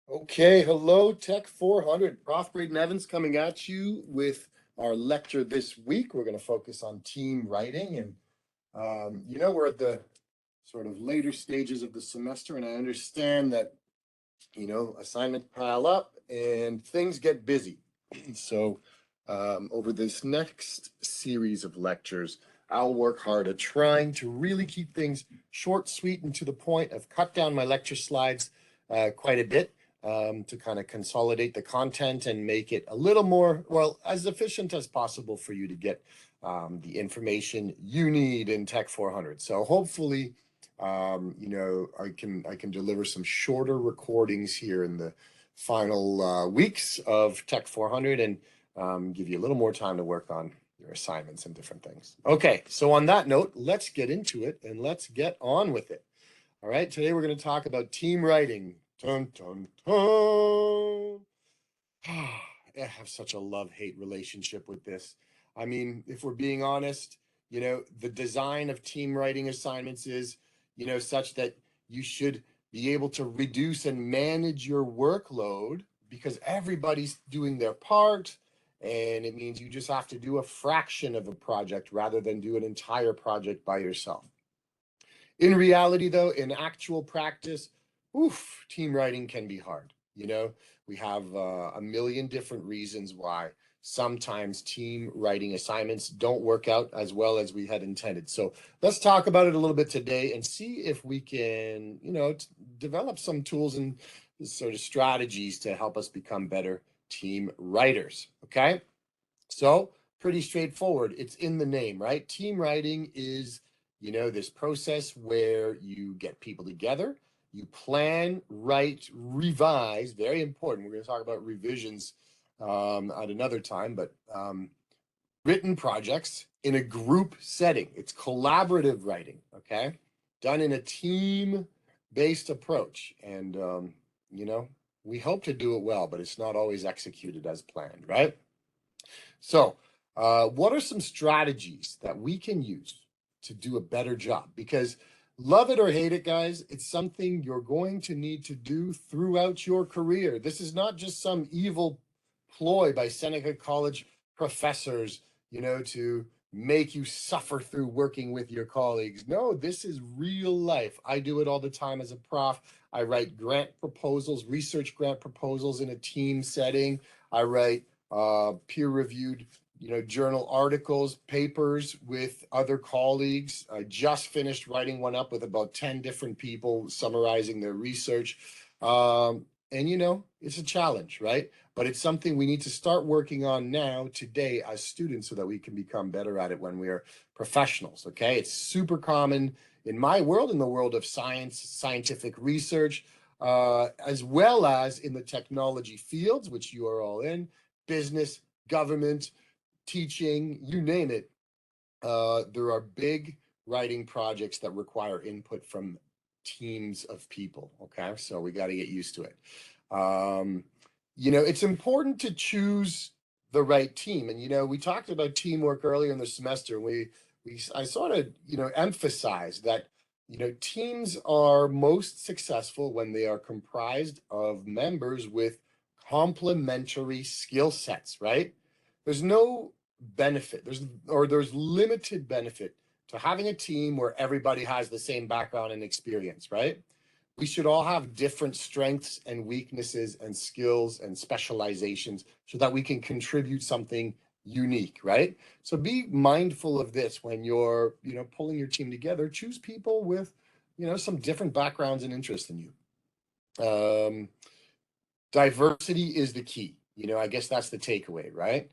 Okay, hello, TEC400. Prof. Braden Evans coming at you with our lecture this week. We're going to focus on team writing. And, we're at the sort of later stages of the semester, and I understand that, assignments pile up and things get busy. So, over this next series of lectures, I'll work hard at trying to really keep things short, sweet, and to the point. I've cut down my lecture slides quite a bit to kind of consolidate the content and make it a little more, well, as efficient as possible for you to get the information you need in TEC400. So hopefully, I can deliver some shorter recordings here in the final weeks of TEC400 and give you a little more time to work on your assignments and different things. Okay, so on that note, let's get into it and let's get on with it. All right, today we're going to talk about team writing. Dun, dun, dun. I have such a love-hate relationship with this. I mean, if we're being honest, the design of team writing assignments is, such that you should be able to reduce and manage your workload because everybody's doing their part. And it means you just have to do a fraction of a project rather than do an entire project by yourself. In reality, though, in actual practice, team writing can be hard. We have a million different reasons why sometimes team writing assignments don't work out as well as we had intended. So let's talk about it a little bit today and see if we can, develop some tools and sort of strategies to help us become better team writers. Okay. So pretty straightforward. It's in the name, right? Team writing is, this process where you get people together, you plan, write, revise, very important. We're going to talk about revisions at another time, but written projects in a group setting. It's collaborative writing, okay? Done in a team-based approach. And, we hope to do it well, but it's not always executed as planned, right? So, what are some strategies that we can use to do a better job? Because love it or hate it, guys, it's something you're going to need to do throughout your career. This is not just some evil ploy by Seneca College professors, to make you suffer through working with your colleagues. No, this is real life. I do it all the time as a prof. I write grant proposals, research grant proposals in a team setting. I write peer-reviewed journal articles, papers with other colleagues. I just finished writing one up with about 10 different people summarizing their research. And it's a challenge, right? But it's something we need to start working on now, today, as students, so that we can become better at it when we're professionals, okay? It's super common in my world, in the world of science, scientific research, as well as in the technology fields, which you are all in, business, government, teaching, you name it. There are big writing projects that require input from teams of people. Okay, so we got to get used to it. It's important to choose the right team, and we talked about teamwork earlier in the semester. I sort of emphasized that teams are most successful when they are comprised of members with complementary skill sets, right? There's no benefit, there's limited benefit to having a team where everybody has the same background and experience, right? We should all have different strengths and weaknesses and skills and specializations so that we can contribute something unique, right? So be mindful of this when you're, pulling your team together. Choose people with, some different backgrounds and interests than you. Diversity is the key. I guess that's the takeaway, right?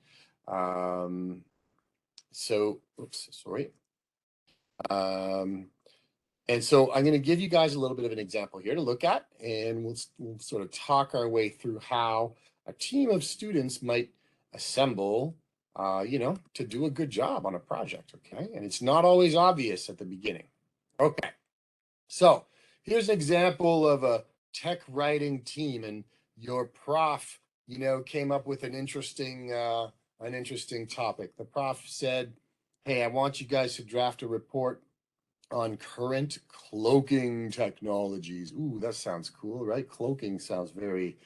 And so I'm going to give you guys a little bit of an example here to look at, and we'll sort of talk our way through how a team of students might assemble, to do a good job on a project, okay? And it's not always obvious at the beginning. Okay, so here's an example of a tech writing team, and your prof, came up with an interesting topic. The prof said, hey, I want you guys to draft a report on current cloaking technologies. Ooh, that sounds cool, right? Cloaking sounds very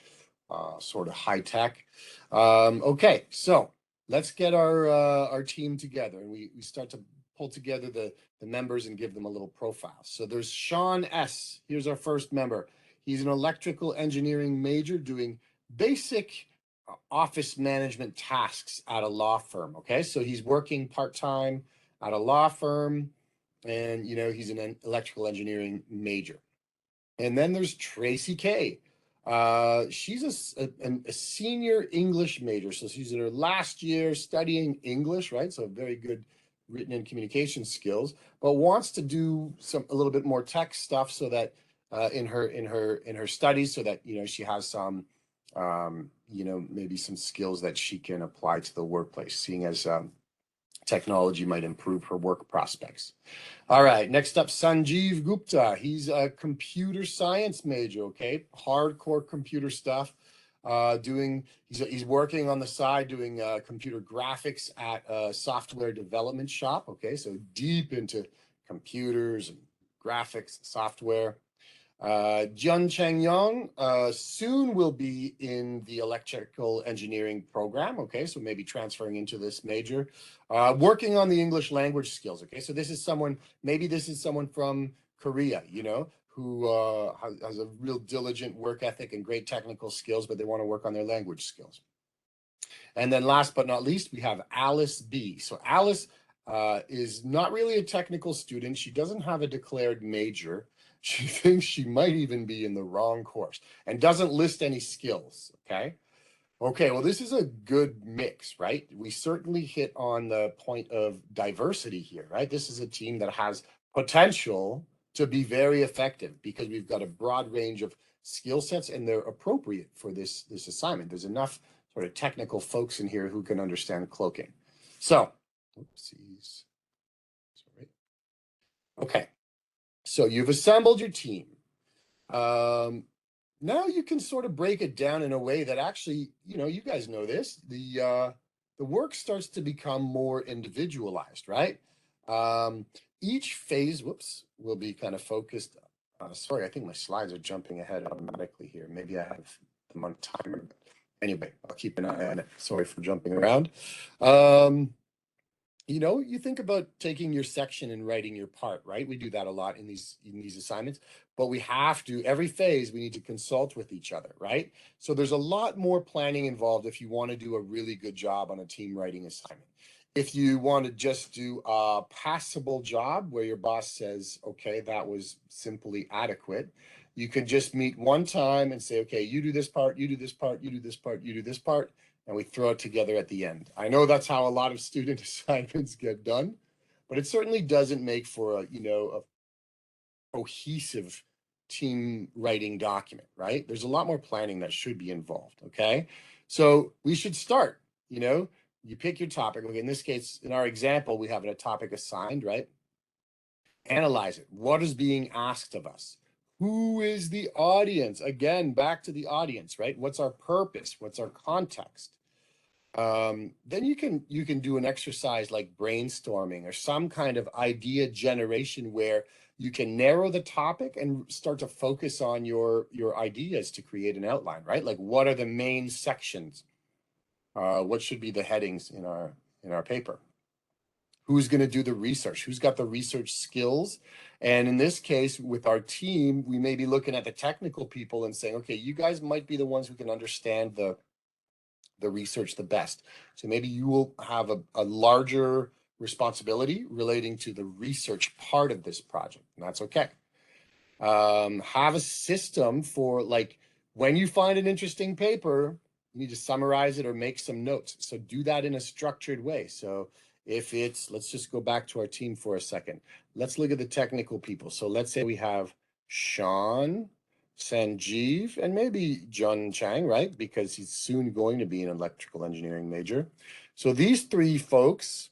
sort of high tech. Okay, so let's get our team together, and we start to pull together the members and give them a little profile. So there's Sean S. Here's our first member. He's an electrical engineering major doing basic office management tasks at a law firm. Okay, so he's working part-time at a law firm, and he's an electrical engineering major. And then there's Tracy K. She's a senior English major, so she's in her last year studying English, right? So very good written and communication skills, but wants to do a little bit more tech stuff, so that in her studies, so that she has some maybe some skills that she can apply to the workplace, seeing as technology might improve her work prospects. All right, next up, Sanjeev Gupta. He's a computer science major, okay? Hardcore computer stuff. He's working on the side doing computer graphics at a software development shop, okay? So deep into computers and graphics software. Jun Cheng Yong soon will be in the electrical engineering program, okay? So maybe transferring into this major. Working on the English language skills, okay? So maybe this is someone from Korea, who has a real diligent work ethic and great technical skills, but they want to work on their language skills. And then last but not least, we have Alice B. So Alice is not really a technical student. She doesn't have a declared major. She thinks she might even be in the wrong course and doesn't list any skills, okay? Okay, well, this is a good mix, right? We certainly hit on the point of diversity here, right? This is a team that has potential to be very effective because we've got a broad range of skill sets and they're appropriate for this assignment. There's enough sort of technical folks in here who can understand cloaking. So, oopsies. Sorry. Okay, so you've assembled your team. Now you can sort of break it down in a way that actually, you guys know this, the work starts to become more individualized, right? Each phase, will be kind of focused. Sorry, I think my slides are jumping ahead automatically here. Maybe I have them on timer. Anyway, I'll keep an eye on it. Sorry for jumping around. You think about taking your section and writing your part, right? We do that a lot in these assignments, but we have to, every phase, we need to consult with each other, right? So there's a lot more planning involved if you want to do a really good job on a team writing assignment. If you want to just do a passable job where your boss says, okay, that was simply adequate, you can just meet one time and say, okay, you do this part, you do this part, you do this part, you do this part, and we throw it together at the end. I know that's how a lot of student assignments get done, but it certainly doesn't make for a cohesive team writing document, right? There's a lot more planning that should be involved, okay? So we should start, you pick your topic. Okay, in this case, in our example, we have a topic assigned, right? Analyze it. What is being asked of us? Who is the audience? Again, back to the audience, right? What's our purpose? What's our context? Then you can do an exercise like brainstorming or some kind of idea generation where you can narrow the topic and start to focus on your ideas to create an outline, right? Like, what are the main sections? What should be the headings in our paper? Who's going to do the research? Who's got the research skills? And in this case, with our team, we may be looking at the technical people and saying, okay, you guys might be the ones who can understand the research the best. So maybe you will have a larger responsibility relating to the research part of this project, and that's okay. Have a system for, like, when you find an interesting paper, you need to summarize it or make some notes. So do that in a structured way. So if let's just go back to our team for a second. Let's look at the technical people. So let's say we have Sean, Sanjeev, and maybe Jun Chang, right? Because he's soon going to be an electrical engineering major. So these three folks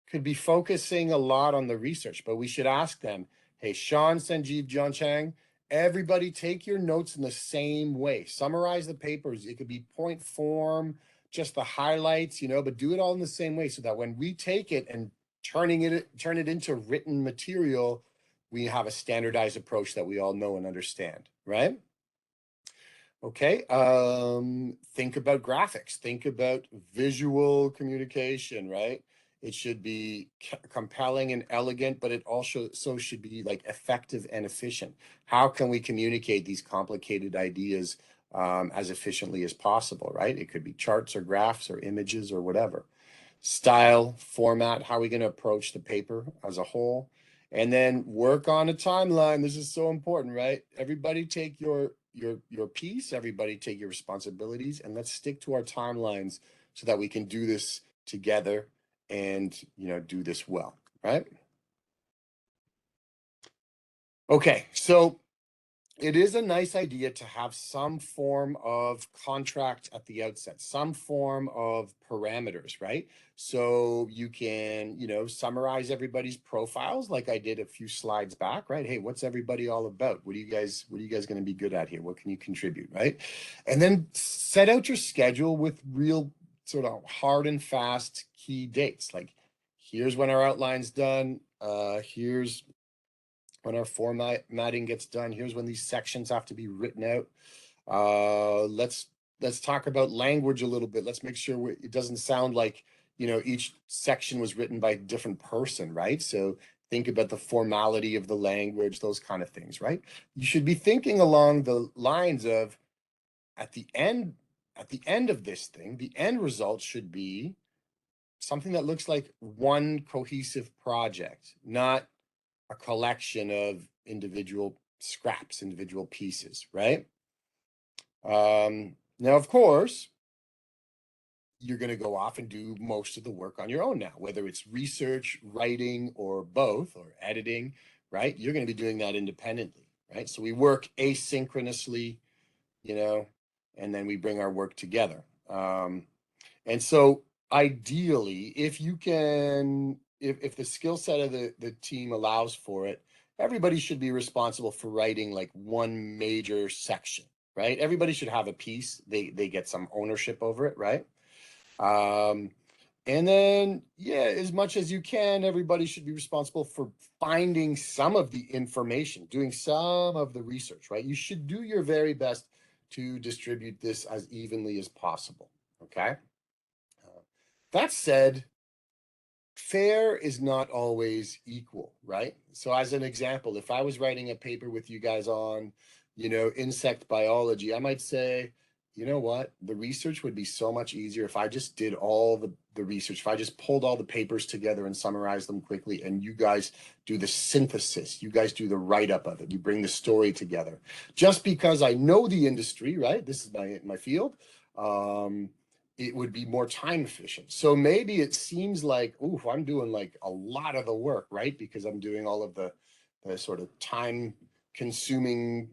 could be focusing a lot on the research, but we should ask them, hey, Sean, Sanjeev, Jun Chang, everybody take your notes in the same way. Summarize the papers. It could be point form, just the highlights, but do it all in the same way so that when we take it and turn it into written material, we have a standardized approach that we all know and understand, right? Okay, think about graphics, think about visual communication, right? It should be compelling and elegant, but it also should be like effective and efficient. How can we communicate these complicated ideas as efficiently as possible, right? It could be charts or graphs or images or whatever. Style, format, how are we going to approach the paper as a whole? And then work on a timeline. This is so important, right? Everybody take your piece, everybody take your responsibilities, and let's stick to our timelines so that we can do this together and, you know, do this well, right? Okay, so it is a nice idea to have some form of contract at the outset, some form of parameters, right? So you can, you know, summarize everybody's profiles like I did a few slides back, right? Hey, what's everybody all about? What are you guys going to be good at here? What can you contribute, right? And then set out your schedule with real sort of hard and fast key dates. Like, here's when our outline's done. Here's when our formatting gets done. Here's when these sections have to be written out. Let's talk about language a little bit. Let's make sure it doesn't sound like, you know, each section was written by a different person, right? So think about the formality of the language, those kind of things, right? You should be thinking along the lines of at the end of this thing, the end result should be something that looks like one cohesive project, not a collection of individual scraps, individual pieces, right? Now, of course, you're going to go off and do most of the work on your own now, whether it's research, writing, or both, or editing, right? You're going to be doing that independently, right? So we work asynchronously, you know, and then we bring our work together. And so ideally, if you can, if the skill set of the team allows for it, everybody should be responsible for writing like one major section, right? Everybody should have a piece. They get some ownership over it, right? And then, yeah, as much as you can, everybody should be responsible for finding some of the information, doing some of the research, right? You should do your very best to distribute this as evenly as possible, okay? That said, fair is not always equal, right? So as an example, if I was writing a paper with you guys on, you know, insect biology, I might say, you know what, the research would be so much easier if I just did all the research, if I just pulled all the papers together and summarized them quickly, and you guys do the synthesis, you guys do the write-up of it, you bring the story together. Just because I know the industry, right? This is my field. It would be more time efficient. So maybe it seems like, ooh, I'm doing like a lot of the work, right? Because I'm doing all of the sort of time consuming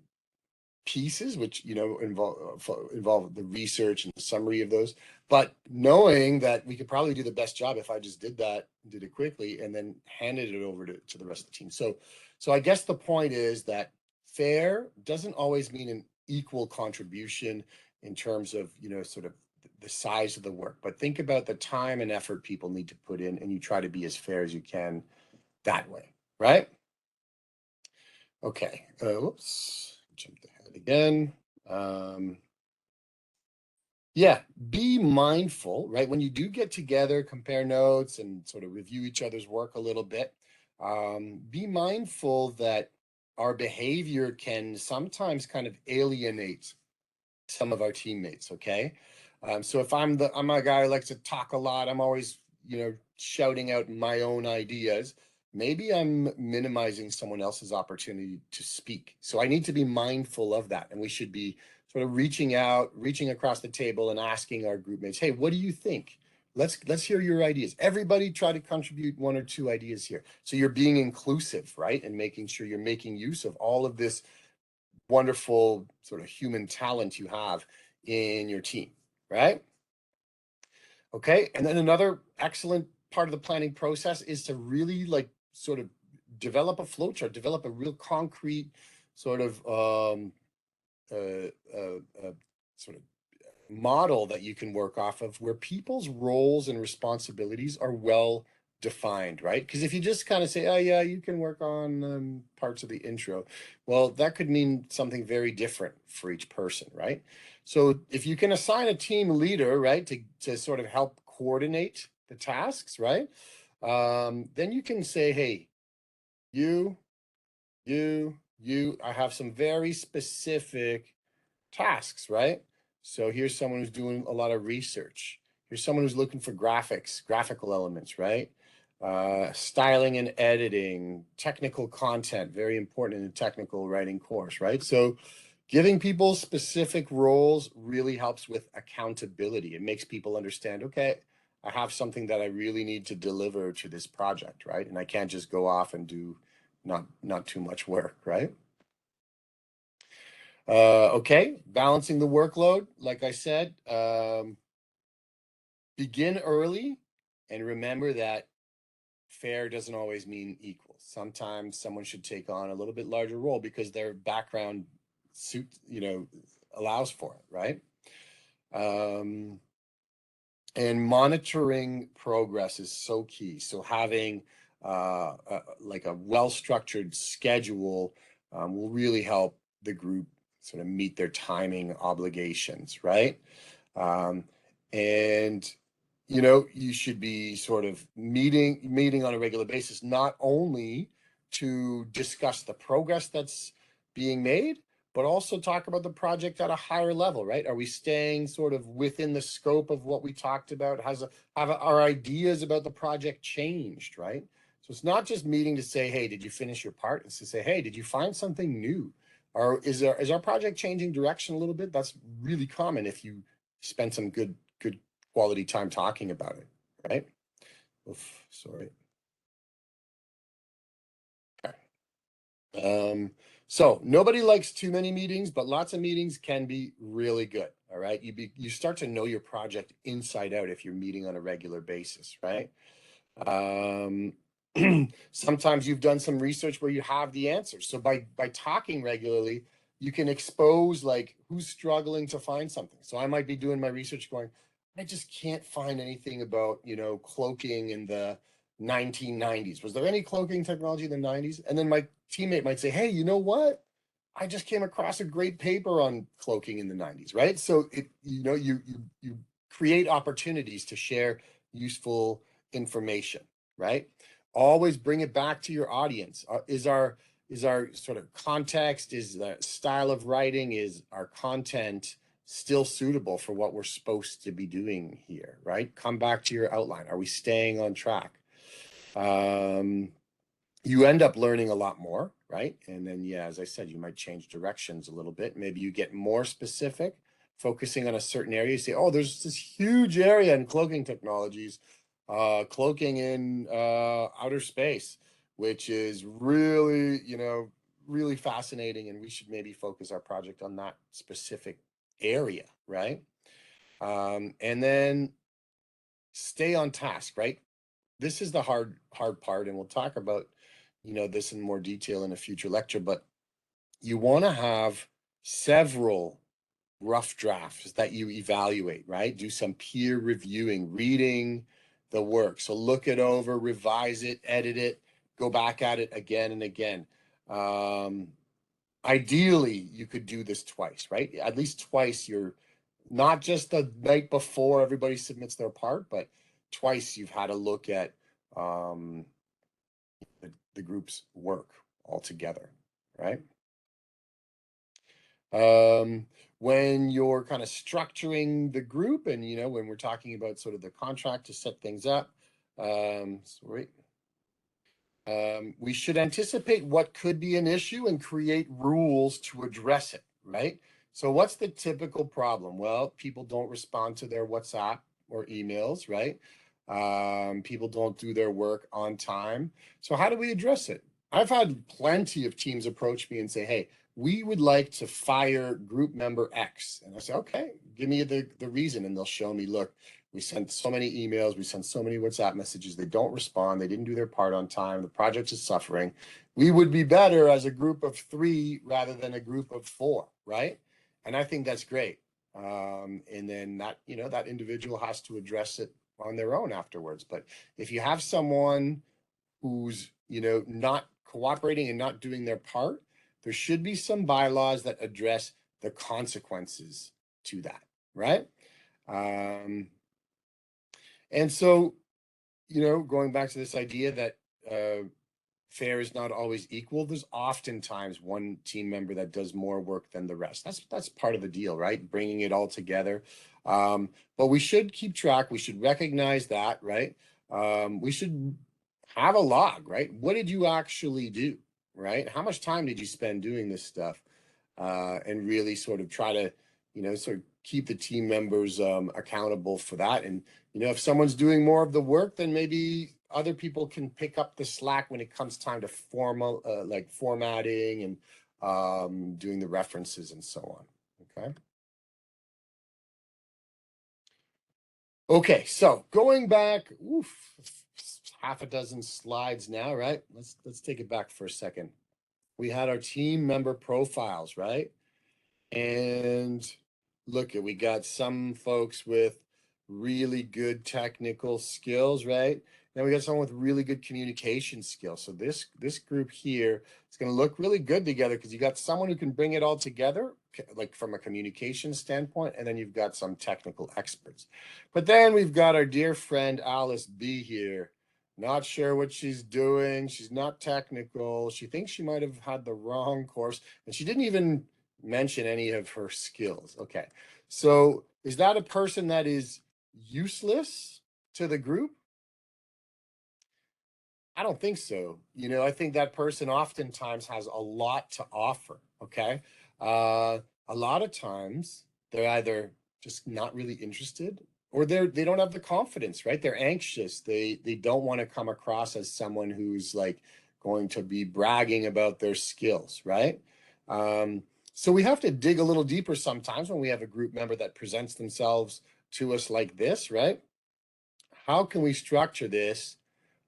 pieces, which, you know, involve the research and the summary of those. But knowing that we could probably do the best job if I just did it quickly and then handed it over to the rest of the team. So I guess the point is that fair doesn't always mean an equal contribution in terms of, you know, sort of the size of the work, but think about the time and effort people need to put in, and you try to be as fair as you can that way, right? Okay, whoops, jumped ahead again. Yeah, be mindful, right? When you do get together, compare notes and sort of review each other's work a little bit, be mindful that our behavior can sometimes kind of alienate some of our teammates, okay? So if I'm a guy who likes to talk a lot, I'm always, you know, shouting out my own ideas, maybe I'm minimizing someone else's opportunity to speak. So I need to be mindful of that. And we should be sort of reaching across the table and asking our group mates, hey, what do you think? Let's hear your ideas. Everybody try to contribute one or two ideas here. So you're being inclusive, right? And making sure you're making use of all of this wonderful sort of human talent you have in your team, right? Okay, and then another excellent part of the planning process is to really like sort of develop a flowchart, develop a real concrete sort of sort of model that you can work off of where people's roles and responsibilities are well defined, right? Because if you just kind of say, oh yeah, you can work on parts of the intro, well, that could mean something very different for each person, right? So if you can assign a team leader, right, to sort of help coordinate the tasks, right? Then you can say, hey, you, I have some very specific tasks, right? So here's someone who's doing a lot of research. Here's someone who's looking for graphical elements, right? Styling and editing, technical content, very important in a technical writing course, right? So giving people specific roles really helps with accountability. It makes people understand, okay, I have something that I really need to deliver to this project, right? And I can't just go off and do not too much work, right? Okay, balancing the workload, like I said, begin early and remember that fair doesn't always mean equal. Sometimes someone should take on a little bit larger role because their background suit, allows for it, right? And monitoring progress is so key. So having like a well-structured schedule will really help the group sort of meet their timing obligations, right? Um, and you should be sort of meeting on a regular basis, not only to discuss the progress that's being made, but also talk about the project at a higher level, right? Are we staying sort of within the scope of what we talked about? Have our ideas about the project changed, right? So it's not just meeting to say, hey, did you finish your part? It's to say, hey, did you find something new? Or is our project changing direction a little bit? That's really common if you spend some good quality time talking about it, right? Oof, sorry. So nobody likes too many meetings, but lots of meetings can be really good. All right. You start to know your project inside out if you're meeting on a regular basis, right? Um, sometimes you've done some research where you have the answers. So by talking regularly, you can expose like who's struggling to find something. So I might be doing my research going, I just can't find anything about, cloaking in the 1990s. Was there any cloaking technology in the 90s? And then my teammate might say, hey, you know what? I just came across a great paper on cloaking in the 90s, right? So you create opportunities to share useful information, right? Always bring it back to your audience. Is our sort of context, is the style of writing, is our content still suitable for what we're supposed to be doing here, right? Come back to your outline. Are we staying on track? You end up learning a lot more, right? And then, yeah, as I said, you might change directions a little bit. Maybe you get more specific, focusing on a certain area. You say, oh, there's this huge area in cloaking technologies, cloaking in outer space, which is really, really fascinating. And we should maybe focus our project on that specific area, right? And then stay on task, right? This is the hard part, and we'll talk about this in more detail in a future lecture, but you want to have several rough drafts that you evaluate, right? Do some peer reviewing, reading the work. So look it over, revise it, edit it, go back at it again and again. Ideally, you could do this twice, right? At least twice. You're not just the night before everybody submits their part, but twice you've had a look at um, the group's work altogether, right? When you're kind of structuring the group and, when we're talking about sort of the contract to set things up, sorry, we should anticipate what could be an issue and create rules to address it, right? So what's the typical problem? Well, people don't respond to their WhatsApp or emails, right? People don't do their work on time. So how do we address it? I've had plenty of teams approach me and say, hey, we would like to fire group member X. And I say, okay, give me the reason. And they'll show me, look, we sent so many emails, we sent so many WhatsApp messages, they don't respond, they didn't do their part on time, the project is suffering. We would be better as a group of 3 rather than a group of 4, right? And I think that's great. And then that individual has to address it on their own afterwards. But if you have someone who's, not cooperating and not doing their part, there should be some bylaws that address the consequences to that, right? And so, going back to this idea that fair is not always equal, there's oftentimes one team member that does more work than the rest. That's part of the deal, right? Bringing it all together. But we should keep track. We should recognize that, right? We should have a log, right? What did you actually do, right? How much time did you spend doing this stuff? And really sort of try to, sort of keep the team members accountable for that. And, if someone's doing more of the work, then maybe other people can pick up the slack when it comes time to like formatting and doing the references and so on. Okay. Okay, so going back, half a dozen slides now, right? Let's take it back for a second. We had our team member profiles, right? And we got some folks with really good technical skills, right? Then we got someone with really good communication skills. So this group here is going to look really good together because you got someone who can bring it all together, like from a communication standpoint, and then you've got some technical experts. But then we've got our dear friend Alice B here. Not sure what she's doing. She's not technical. She thinks she might have had the wrong course, and she didn't even mention any of her skills. Okay, so is that a person that is useless to the group? I don't think so. I think that person oftentimes has a lot to offer. Okay, a lot of times they're either just not really interested, or they don't have the confidence. Right? They're anxious. They don't want to come across as someone who's like going to be bragging about their skills. Right? So we have to dig a little deeper sometimes when we have a group member that presents themselves to us like this, right? How can we structure this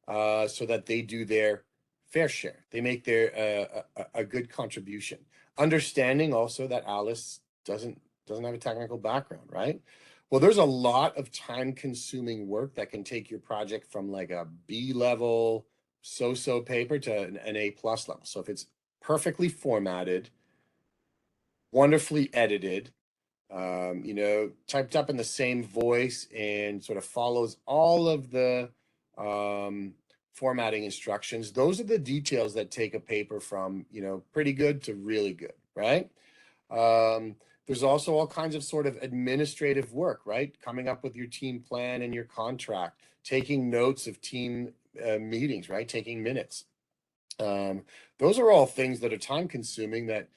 so that they do their fair share? They make a good contribution. Understanding also that Alice doesn't have a technical background, right? Well, there's a lot of time-consuming work that can take your project from like a B level so-so paper to an A plus level. So if it's perfectly formatted, wonderfully edited, typed up in the same voice and sort of follows all of the formatting instructions. Those are the details that take a paper from, pretty good to really good, right? There's also all kinds of sort of administrative work, right? Coming up with your team plan and your contract, taking notes of team meetings, right? Taking minutes. Those are all things that are time consuming that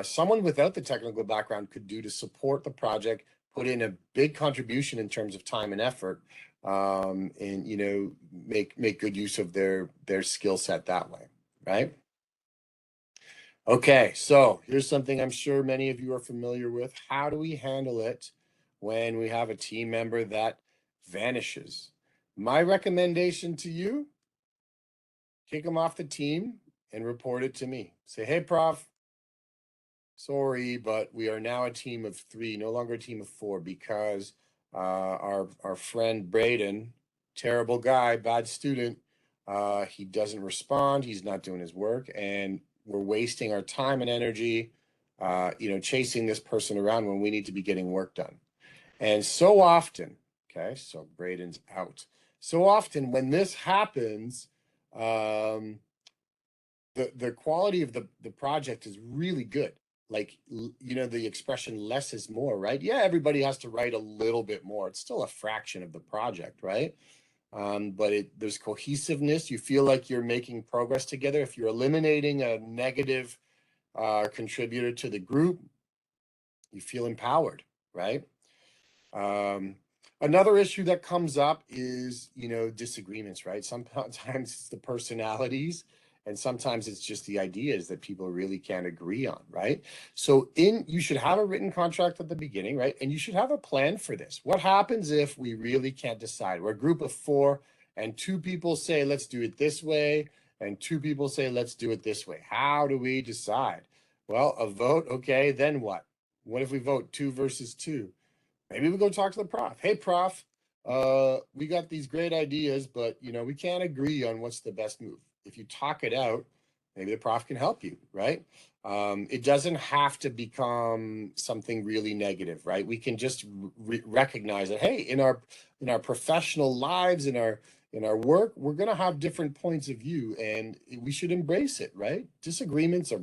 someone without the technical background could do to support the project, put in a big contribution in terms of time and effort, and make good use of their skill set that way, right? Okay, so here's something I'm sure many of you are familiar with. How do we handle it when we have a team member that vanishes? My recommendation to you, kick them off the team and report it to me. Say, hey, prof, sorry, but we are now a team of 3, no longer a team of 4, because our friend Braden, terrible guy, bad student, he doesn't respond, he's not doing his work, and we're wasting our time and energy, chasing this person around when we need to be getting work done. And so often, okay, so Braden's out. So often when this happens, the quality of the project is really good. Like, the expression less is more, right? Yeah, everybody has to write a little bit more. It's still a fraction of the project, right? But there's cohesiveness. You feel like you're making progress together. If you're eliminating a negative contributor to the group, you feel empowered, right? Another issue that comes up is, disagreements, right? Sometimes it's the personalities, and sometimes it's just the ideas that people really can't agree on, right? So you should have a written contract at the beginning, right? And you should have a plan for this. What happens if we really can't decide? We're a group of 4 and 2 people say, let's do it this way, and 2 people say, let's do it this way. How do we decide? Well, a vote, okay, then what? What if we vote 2 versus 2? Maybe we go talk to the prof. Hey, prof, we got these great ideas, but we can't agree on what's the best move. If you talk it out, maybe the prof can help you, right? It doesn't have to become something really negative, right? We can just recognize that, hey, in our professional lives, in our work, we're going to have different points of view, and we should embrace it, right? Disagreements are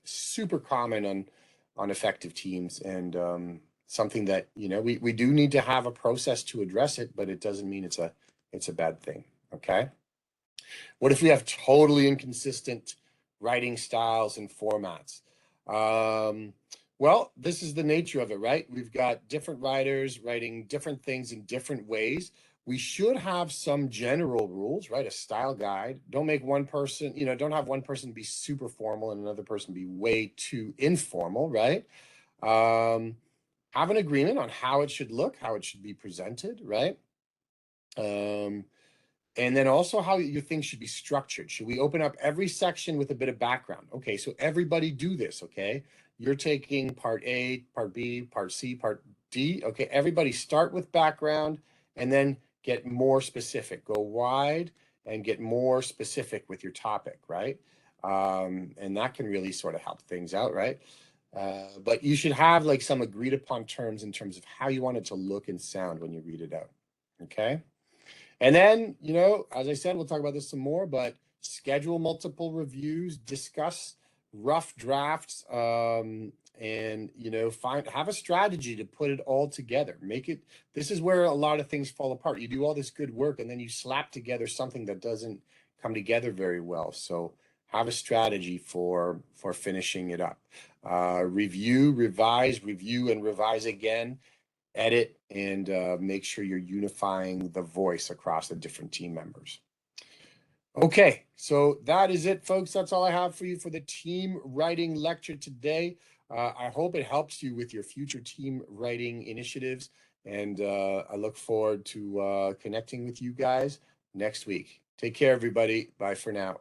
super common on effective teams, and something that we do need to have a process to address it, but it doesn't mean it's a bad thing. Okay. What if we have totally inconsistent writing styles and formats? Well, this is the nature of it, right? We've got different writers writing different things in different ways. We should have some general rules, right? A style guide. Don't make one person, don't have one person be super formal and another person be way too informal, right? Have an agreement on how it should look, how it should be presented, right? And then also how your things should be structured. Should we open up every section with a bit of background? Okay, so everybody do this, okay? You're taking part A, part B, part C, part D. Okay, everybody start with background and then get more specific. Go wide and get more specific with your topic, right? And that can really sort of help things out, right? But you should have like some agreed upon terms in terms of how you want it to look and sound when you read it out, okay? And then, as I said, we'll talk about this some more, but schedule multiple reviews, discuss rough drafts, and, have a strategy to put it all together. This is where a lot of things fall apart. You do all this good work and then you slap together something that doesn't come together very well. So have a strategy for finishing it up. Review, revise, review, and revise again. Edit, and make sure you're unifying the voice across the different team members. Okay, so that is it, folks. That's all I have for you for the team writing lecture today. I hope it helps you with your future team writing initiatives, and I look forward to connecting with you guys next week. Take care, everybody. Bye for now.